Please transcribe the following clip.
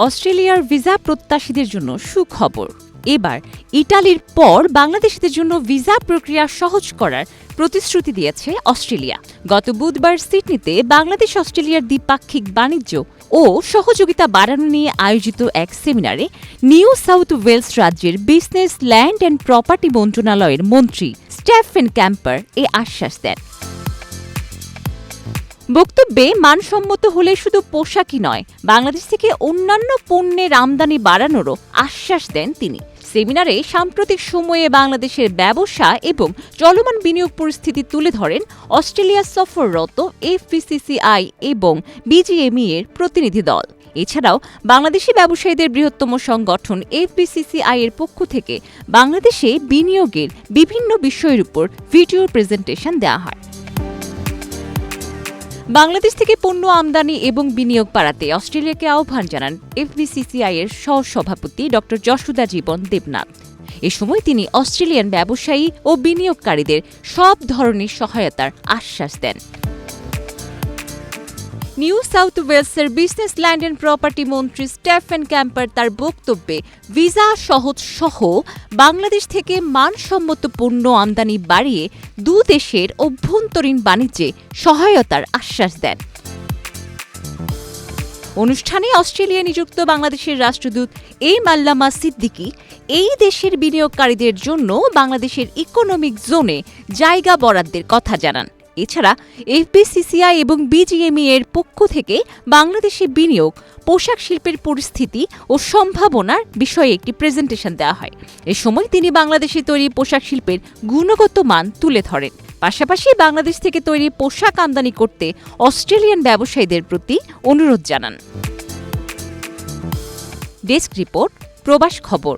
অস্ট্রেলিয়ার ভিসা প্রত্যাশীদের জন্য সুখবর। এবার ইটালির পর বাংলাদেশিদের জন্য ভিসা প্রক্রিয়া সহজ করার প্রতিশ্রুতি দিয়েছে অস্ট্রেলিয়া। গত বুধবার সিডনিতে বাংলাদেশ অস্ট্রেলিয়ার দ্বিপাক্ষিক বাণিজ্য ও সহযোগিতা বাড়ানো নিয়ে আয়োজিত এক সেমিনারে নিউ সাউথ ওয়েলস রাজ্যের বিজনেস, ল্যান্ড অ্যান্ড প্রপার্টি মন্ত্রণালয়ের মন্ত্রী স্টেফেন ক্যাম্পার এ আশ্বাস দেন। বক্তব্যে মানসম্মত হলে শুধু পোশাকই নয়, বাংলাদেশ থেকে অন্যান্য পণ্যের আমদানি বাড়ানোরও আশ্বাস দেন তিনি। সেমিনারে সাম্প্রতিক সময়ে বাংলাদেশের ব্যবসা এবং চলমান বিনিয়োগ পরিস্থিতি তুলে ধরেন অস্ট্রেলিয়া সফররত এফবিসিসিআই এবং বিজিএমই এর প্রতিনিধি দল। এছাড়াও বাংলাদেশি ব্যবসায়ীদের বৃহত্তম সংগঠন এফবিসিসিআই এর পক্ষ থেকে বাংলাদেশে বিনিয়োগের বিভিন্ন বিষয়ের উপর ভিডিও প্রেজেন্টেশন দেওয়া হয়। বাংলাদেশ থেকে পণ্য আমদানি এবং বিনিয়োগ বাড়াতে অস্ট্রেলিয়াকে আহ্বান জানান এফবিসিসিআই এর সহসভাপতি ড যশোদা জীবন দেবনাথ। এ সময় তিনি অস্ট্রেলিয়ান ব্যবসায়ী ও বিনিয়োগকারীদের সব ধরনের সহায়তার আশ্বাস দেন। নিউ সাউথ ওয়েলসের বিজনেস, ল্যান্ড অ্যান্ড প্রপার্টি মন্ত্রী স্টেফেন ক্যাম্পার তার বক্তব্যে ভিসা সহজ সহ বাংলাদেশ থেকে মানসম্মত পণ্য আমদানি বাড়িয়ে দুদেশের অভ্যন্তরীণ বাণিজ্যে সহায়তার আশ্বাস দেন। অনুষ্ঠানে অস্ট্রেলিয়া নিযুক্ত বাংলাদেশের রাষ্ট্রদূত এ মাল্লামা সিদ্দিকী এই দেশের বিনিয়োগকারীদের জন্য বাংলাদেশের ইকোনমিক জোনে জায়গা বরাদ্দের কথা জানান। এছাড়া এফবিসিসিআই এবং বিজিএমই এর পক্ষ থেকে বাংলাদেশে বিনিয়োগ, পোশাক শিল্পের পরিস্থিতি ও সম্ভাবনার বিষয়ে একটি প্রেজেন্টেশন দেওয়া হয়। এ সময় তিনি বাংলাদেশে তৈরি পোশাক শিল্পের গুণগত মান তুলে ধরেন। পাশাপাশি বাংলাদেশ থেকে তৈরি পোশাক আমদানি করতে অস্ট্রেলিয়ান ব্যবসায়ীদের প্রতি অনুরোধ জানান। ডেস্ক রিপোর্ট, প্রবাস খবর।